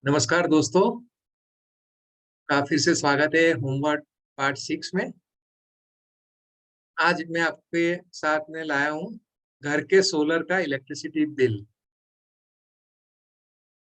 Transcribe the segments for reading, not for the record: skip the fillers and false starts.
नमस्कार दोस्तों, का फिर से स्वागत है होमवर्क पार्ट 6 में। आज मैं आपके साथ में लाया हूँ घर के सोलर का इलेक्ट्रिसिटी बिल।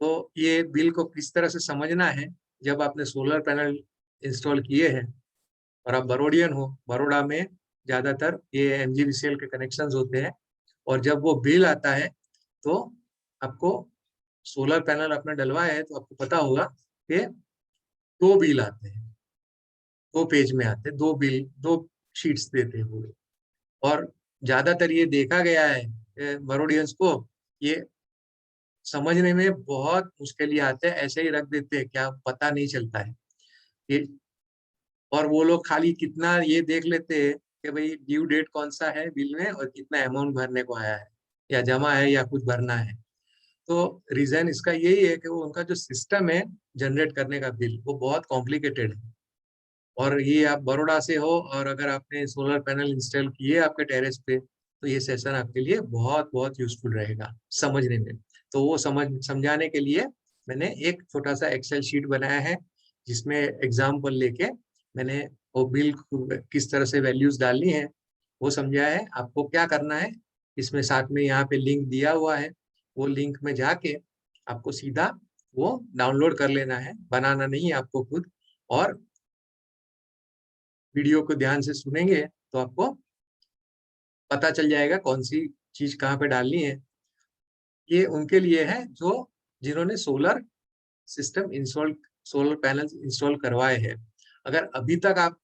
तो ये बिल को किस तरह से समझना है जब आपने सोलर पैनल इंस्टॉल किए हैं और आप बरोडियन हो। बड़ौदा में ज़्यादातर ये एमजीवीसीएल के कनेक्शंस होते हैं और जब वो बिल आता है तो आपको सोलर पैनल आपने डलवाया है तो आपको पता होगा कि 2 बिल आते हैं, 2 पेज में आते हैं, 2 बिल, 2 शीट्स देते हैं वो। और ज्यादातर ये देखा गया है बरोडियंस को ये समझने में बहुत मुश्किल आते हैं, ऐसे ही रख देते हैं, क्या पता नहीं चलता है ये। और वो लोग खाली कितना ये देख लेते हैं कि भाई ड्यू डेट कौन सा है बिल में और कितना अमाउंट भरने को आया है या जमा है या कुछ भरना है। तो रीजन इसका यही है कि वो उनका जो सिस्टम है जनरेट करने का बिल वो बहुत कॉम्प्लिकेटेड है। और ये आप बड़ौदा से हो और अगर आपने सोलर पैनल इंस्टॉल किए आपके टेरेस पे तो ये सेशन आपके लिए बहुत बहुत यूजफुल रहेगा समझने में। तो वो समझाने के लिए मैंने एक छोटा सा एक्सेल शीट बनाया है जिसमें एग्जाम्पल लेके मैंने वो बिल किस तरह से वैल्यूज डालनी है वो समझाया है। आपको क्या करना है, इसमें साथ में यहाँ पे लिंक दिया हुआ है, वो लिंक में जाके आपको सीधा वो डाउनलोड कर लेना है, बनाना नहीं है आपको खुद। और वीडियो को ध्यान से सुनेंगे तो आपको पता चल जाएगा कौन सी चीज कहाँ पे डालनी है। ये उनके लिए है जो जिन्होंने solar system install, solar panel install करवाए हैं। अगर अभी तक आप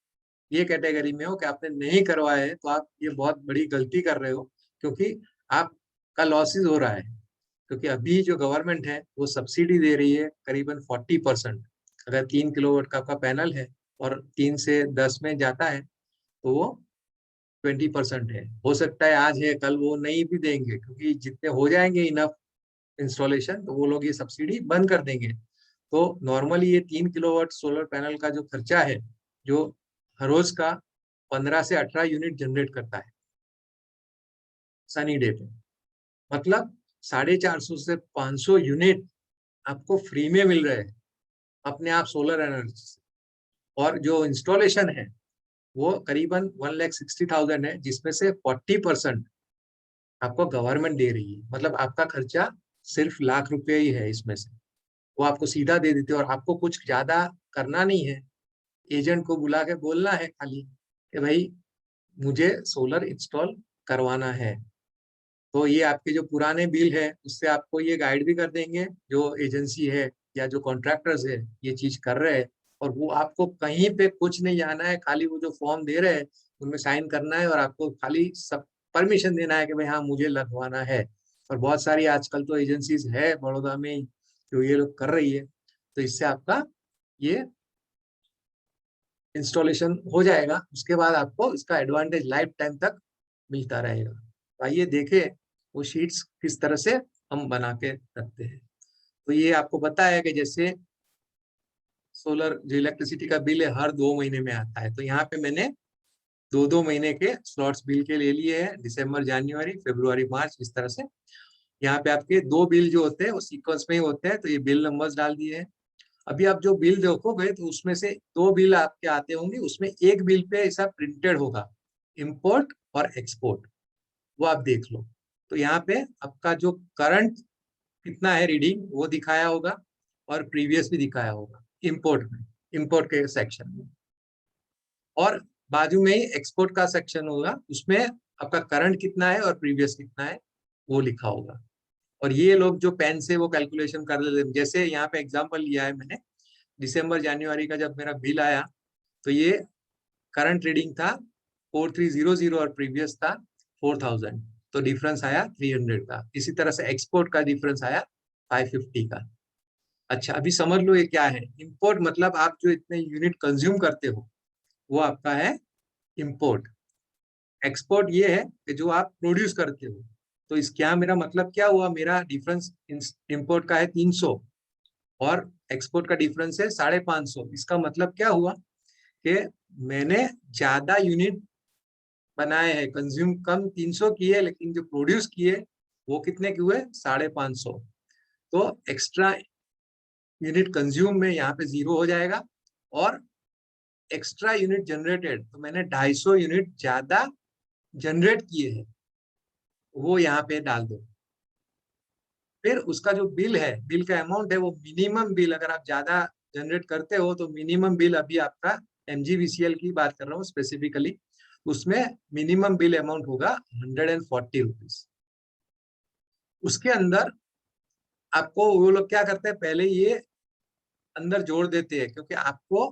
ये कैटेगरी में हो कि आपने नहीं करवाए हैं तो आप ये बहुत बड़ी गलती कर रहे हो, क्योंकि आपका लॉसेस हो रहा है। क्योंकि अभी जो गवर्नमेंट है वो सब्सिडी दे रही है करीबन 40%। अगर 3 किलोवाट का आपका पैनल है और 3 से 10 में जाता है तो वो 20% है। हो सकता है आज है कल वो नहीं भी देंगे, क्योंकि जितने हो जाएंगे इनफ इंस्टॉलेशन तो वो लोग ये सब्सिडी बंद कर देंगे। तो नॉर्मली ये 3 किलोवाट सोलर पैनल का जो खर्चा है, जो हर रोज का 15 से 18 यूनिट जनरेट करता है सनी डे पे, मतलब 450 से 500 यूनिट आपको फ्री में मिल रहे हैं अपने आप सोलर एनर्जी से। और जो इंस्टॉलेशन है वो करीबन 1,60,000 है, जिसमें से 40% आपको गवर्नमेंट दे रही है। मतलब आपका खर्चा सिर्फ लाख रुपए ही है इसमें से, वो आपको सीधा दे देते हैं और आपको कुछ ज्यादा करना नहीं है। एजेंट को बुला के बोलना है खाली कि भाई मुझे सोलर इंस्टॉल करवाना है। तो ये आपके जो पुराने बिल है उससे आपको ये गाइड भी कर देंगे जो एजेंसी है या जो कॉन्ट्रैक्टर्स है ये चीज कर रहे हैं। और वो आपको कहीं पे कुछ नहीं जाना है, खाली वो जो फॉर्म दे रहे हैं उनमें साइन करना है और आपको खाली सब परमिशन देना है कि भाई हाँ मुझे लगवाना है। और बहुत सारी आजकल तो एजेंसीज है बड़ौदा में जो ये लोग कर रही है, तो इससे आपका ये इंस्टॉलेशन हो जाएगा। उसके बाद आपको इसका एडवांटेज लाइफ टाइम तक मिलता रहेगा। तो आइए देखें वो शीट्स किस तरह से हम बना के रखते हैं। तो ये आपको पता है कि जैसे सोलर जो इलेक्ट्रिसिटी का बिल है हर 2 महीने में आता है, तो यहाँ पे मैंने 2-2 महीने के स्लॉट्स बिल के ले लिए हैं, दिसंबर, जनवरी, फरवरी, मार्च, इस तरह से। यहाँ पे आपके 2 बिल जो होते हैं वो सीक्वेंस में ही होते हैं, तो ये बिल नंबर्स डाल दिए हैं। अभी आप जो बिल देखोगे तो उसमें से 2 बिल आपके आते होंगे, उसमें एक बिल पे ऐसा प्रिंटेड होगा इंपोर्ट और एक्सपोर्ट, वो आप देख लो। तो यहाँ पे आपका जो करंट कितना है रीडिंग वो दिखाया होगा और प्रीवियस भी दिखाया होगा इंपोर्ट में, इंपोर्ट के सेक्शन में। और बाजू में ही एक्सपोर्ट का सेक्शन होगा, उसमें आपका करंट कितना है और प्रीवियस कितना है वो लिखा होगा। और ये लोग जो पेन से वो कैलकुलेशन कर लेते हैं, जैसे यहाँ पे एग्जांपल लिया है मैंने, दिसंबर जनवरी का जब मेरा बिल आया तो ये करंट रीडिंग था 4300 और प्रीवियस था 4000, तो डिफरेंस आया 300 का। इसी तरह से एक्सपोर्ट का डिफरेंस आया 550 का। अच्छा अभी समझ लो ये क्या है। इंपोर्ट मतलब आप जो इतने यूनिट कंज्यूम करते हो वो आपका है इंपोर्ट। एक्सपोर्ट ये है कि जो आप प्रोड्यूस करते हो। तो इस क्या मेरा मतलब क्या हुआ, मेरा डिफरेंस इंपोर्ट का है 300 और एक्सपोर्ट का डिफरेंस है 550। इसका मतलब क्या हुआ कि मैंने ज्यादा यूनिट बनाए हैं, कंज्यूम कम 300 किए, लेकिन जो प्रोड्यूस किए वो कितने के हुए 550। तो एक्स्ट्रा यूनिट कंज्यूम में यहाँ पे 0 हो जाएगा, और एक्स्ट्रा यूनिट जनरेटेड, तो मैंने 250 यूनिट ज्यादा जनरेट किए हैं, वो यहाँ पे डाल दो। फिर उसका जो बिल है, बिल का अमाउंट है, वो मिनिमम बिल, अगर आप ज्यादा जनरेट करते हो तो मिनिमम बिल, अभी आपका MGVCL की बात कर रहा हूँ स्पेसिफिकली, उसमें मिनिमम बिल अमाउंट होगा 140 रुपीज। उसके अंदर आपको वो लोग क्या करते हैं, पहले ये अंदर जोड़ देते हैं, क्योंकि आपको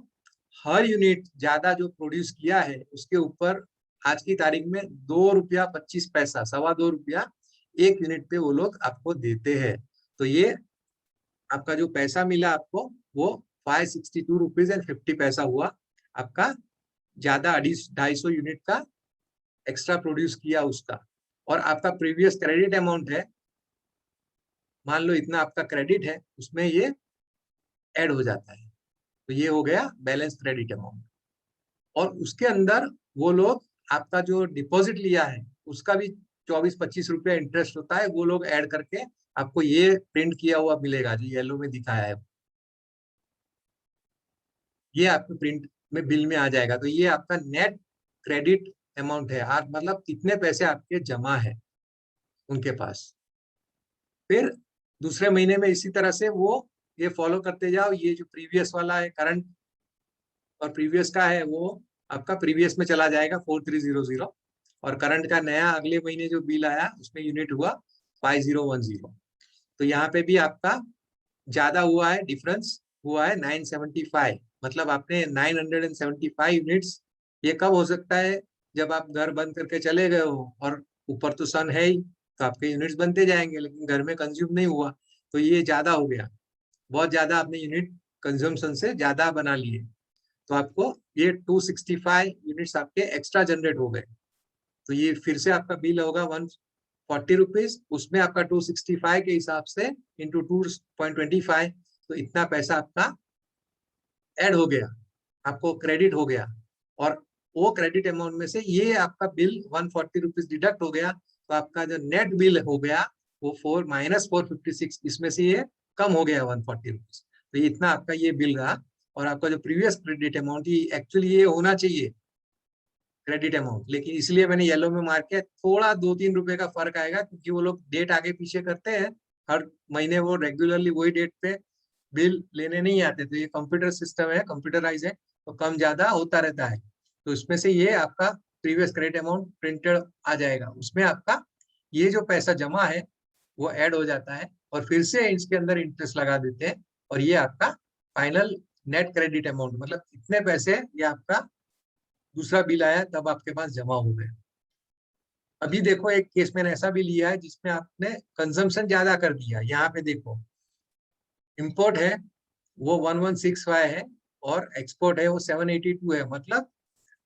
हर यूनिट ज्यादा जो प्रोड्यूस किया है उसके ऊपर आज की तारीख में 2 रुपया 25 पैसा, ₹2.25 एक यूनिट पे वो लोग आपको देते हैं। तो ये आपका जो पैसा मिला आपको, वो 562 रुपीज एंड 50 पैसा हुआ आपका, ज्यादा 250 यूनिट का एक्स्ट्रा प्रोड्यूस किया उसका। और आपका प्रीवियस क्रेडिट अमाउंट है, मान लो इतना आपका क्रेडिट है, उसमें ये ऐड हो जाता है, तो ये हो गया बैलेंस क्रेडिट अमाउंट। और उसके अंदर वो लोग आपका जो डिपॉजिट लिया है उसका भी 24-25 रुपया इंटरेस्ट होता है, वो लोग ऐड करके आपको ये प्रिंट किया हुआ मिलेगा जो येलो में दिखाया है, ये आपके प्रिंट में बिल में आ जाएगा। तो ये आपका नेट क्रेडिट अमाउंट है, आप मतलब कितने पैसे आपके जमा है उनके पास। फिर दूसरे महीने में इसी तरह से वो ये फॉलो करते जाओ, ये जो प्रीवियस वाला है करंट और प्रीवियस का है, वो आपका प्रीवियस में चला जाएगा 4300, और करंट का नया अगले महीने जो बिल आया उसमें यूनिट हुआ 5010। तो यहाँ पे भी आपका ज्यादा हुआ है, डिफरेंस हुआ है 975, मतलब आपने 975 यूनिट्स। ये कब हो सकता है, जब आप घर बंद करके चले गए हो और ऊपर तो सन है ही, तो आपके यूनिट्स बनते जाएंगे, लेकिन घर में कंज्यूम नहीं हुआ, तो ये ज्यादा हो गया, बहुत ज्यादा आपने यूनिट कंज्यूमशन से ज्यादा बना लिए, तो आपको ये 265 यूनिट्स आपके एक्स्ट्रा जनरेट हो गए। तो ये फिर से आपका बिल होगा 140 रुपीज, उसमें आपका 265 के हिसाब से इंटू 2.25, तो इतना पैसा आपका ऐड हो गया, आपको क्रेडिट हो गया। और वो क्रेडिट अमाउंट में से ये आपका बिल 140 रुपीज डिडक्ट हो गया, तो आपका जो नेट बिल हो गया वो -456, इसमें से ये कम हो गया 140 रुपीज। तो इतना आपका ये बिल रहा। और आपका जो प्रीवियस क्रेडिट अमाउंट, एक्चुअली ये होना चाहिए क्रेडिट अमाउंट, लेकिन इसलिए मैंने येलो में मार्क किया, थोड़ा 2-3 रुपए का फर्क आएगा, क्योंकि वो लोग डेट आगे पीछे करते हैं, हर महीने वो रेगुलरली वही डेट पे बिल लेने नहीं आते, तो ये कंप्यूटर सिस्टम है, कंप्यूटराइज है, तो कम ज्यादा होता रहता है। तो इसमें से ये आपका प्रीवियस क्रेडिट अमाउंट प्रिंटेड आ जाएगा, उसमें आपका ये जो पैसा जमा है वो ऐड हो जाता है, और फिर से इसके अंदर इंटरेस्ट लगा देते हैं, और ये आपका फाइनल नेट क्रेडिट अमाउंट, मतलब इतने पैसे ये आपका दूसरा बिल आया तब आपके पास जमा हो गए। अभी देखो एक केस मैंने ऐसा भी लिया है जिसमें आपने कंजम्पशन ज्यादा कर दिया, यहाँ पे देखो इंपोर्ट है वो 1165 है, और एक्सपोर्ट है वो 782 है, मतलब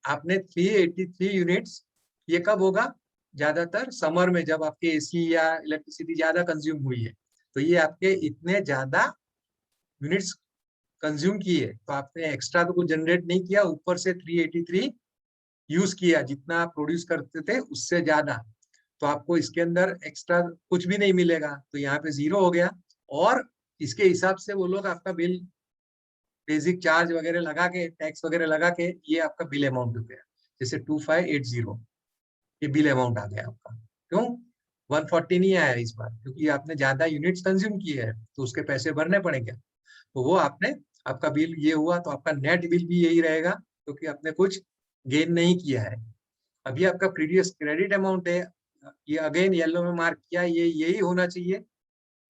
आपने 383 यूनिट्स। ये कब होगा, ज्यादातर समर में, जब आपके एसी या इलेक्ट्रिसिटी ज्यादा कंज्यूम हुई है, तो ये आपके इतने ज्यादा यूनिट्स कंज्यूम किए, तो आपने एक्स्ट्रा तो कुछ जनरेट नहीं किया, ऊपर से 383 यूज किया, जितना आप प्रोड्यूस करते थे उससे ज्यादा, तो आपको इसके अंदर एक्स्ट्रा कुछ भी नहीं मिलेगा, तो यहाँ पे 0 हो गया। और इसके हिसाब से वो लोग आपका बिल, बेसिक चार्ज वगैरह लगा के, टैक्स वगैरह लगा के, ये आपका बिल अमाउंट हो गया, जैसे 2580, ये बिल अमाउंट आ गया आपका। क्यों 140 नहीं आया इस बार, क्योंकि आपने ज्यादा यूनिट्स कंज्यूम किए हैं, तो उसके पैसे भरने पड़ेंगे, तो वो आपने, आपका बिल ये हुआ, तो आपका नेट बिल भी यही रहेगा, क्योंकि आपने कुछ गेन नहीं किया है। अभी आपका प्रीवियस क्रेडिट अमाउंट है, ये अगेन येलो में मार्क किया, ये यही होना चाहिए,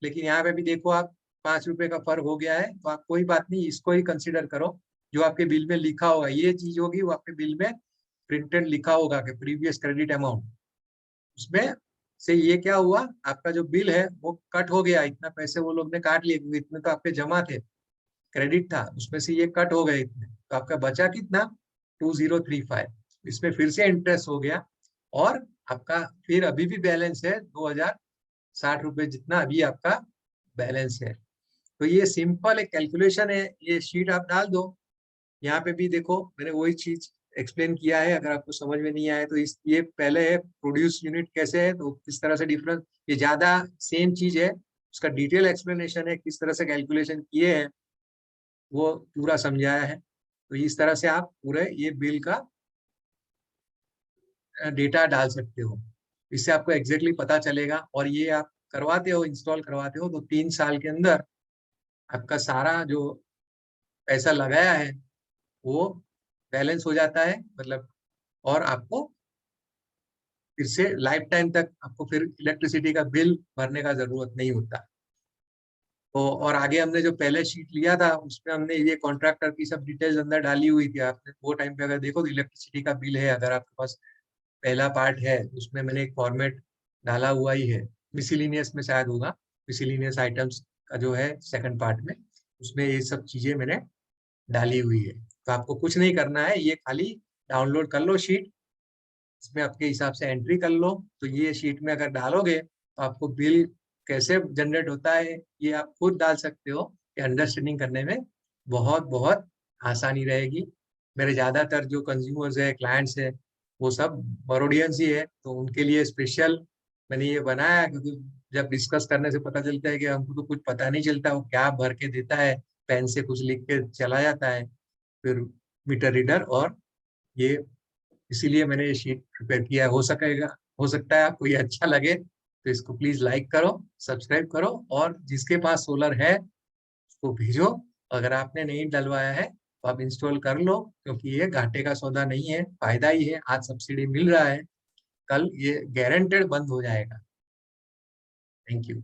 लेकिन यहाँ पे भी देखो आप 5 रुपए का फर्क हो गया है, तो आप कोई बात नहीं, इसको ही कंसिडर करो, जो आपके बिल में लिखा होगा ये चीज होगी, वो आपके बिल में प्रिंटेड लिखा होगा कि प्रीवियस क्रेडिट अमाउंट, उसमें से ये क्या हुआ, आपका जो बिल है वो कट हो गया, इतना पैसे वो लोग ने काट लिए, क्योंकि इतने तो आपके जमा थे, क्रेडिट था, उसमें से ये कट हो गए इतने, तो आपका बचा कितना 2035, इसमें फिर से इंटरेस्ट हो गया, और आपका फिर अभी भी बैलेंस है 2060 रुपए जितना अभी आपका बैलेंस है। तो ये सिंपल एक कैलकुलेशन है, ये शीट आप डाल दो, यहाँ पे भी देखो मैंने वही चीज एक्सप्लेन किया है, अगर आपको समझ में नहीं आए तो इस, ये पहले है प्रोड्यूस यूनिट कैसे है, तो किस तरह से डिफरेंस, ये ज्यादा सेम चीज है, उसका डिटेल एक्सप्लेनेशन है, किस तरह से कैलकुलेशन किए हैं वो पूरा समझाया है। तो इस तरह से आप पूरे ये बिल का डेटा डाल सकते हो, इससे आपको एग्जैक्टली पता चलेगा। और ये आप करवाते हो, इंस्टॉल करवाते हो, तो 3 साल के अंदर आपका सारा जो पैसा लगाया है वो बैलेंस हो जाता है, मतलब, और आपको फिर से लाइफ टाइम तक आपको फिर इलेक्ट्रिसिटी का बिल भरने का जरूरत नहीं होता। तो और आगे हमने जो पहले शीट लिया था उसमें हमने ये कॉन्ट्रैक्टर की सब डिटेल्स अंदर डाली हुई थी। आपने वो टाइम पे अगर देखो तो इलेक्ट्रिसिटी का बिल है, अगर आपके पास पहला पार्ट है उसमें मैंने एक फॉर्मेट डाला हुआ ही है, मिसलिनियस में शायद होगा, मिसलिनियस आइटम्स का जो है सेकंड पार्ट में, उसमें ये सब चीजें मैंने डाली हुई है। तो आपको कुछ नहीं करना है, ये खाली डाउनलोड कर लो शीट, इसमें आपके हिसाब से एंट्री कर लो। तो ये शीट में अगर डालोगे तो आपको बिल कैसे जनरेट होता है ये आप खुद डाल सकते हो। ये अंडरस्टैंडिंग करने में बहुत बहुत आसानी रहेगी। मेरे ज्यादातर जो कंज्यूमर्स है, क्लाइंट्स है, वो सब बरोडियंस ही है, तो उनके लिए स्पेशल मैंने ये बनाया है, क्योंकि जब डिस्कस करने से पता चलता है कि हमको तो कुछ पता नहीं चलता, वो क्या भर के देता है, पेन से कुछ लिख के चला जाता है फिर मीटर रीडर। और ये इसीलिए मैंने ये शीट प्रिपेयर किया है। हो सकता है आपको ये अच्छा लगे, तो इसको प्लीज लाइक करो, सब्सक्राइब करो, और जिसके पास सोलर है उसको भेजो। अगर आपने नहीं डलवाया है तो आप इंस्टॉल कर लो, क्योंकि ये घाटे का सौदा नहीं है, फायदा ही है। आज सब्सिडी मिल रहा है, कल ये गारंटेड बंद हो जाएगा। Thank you.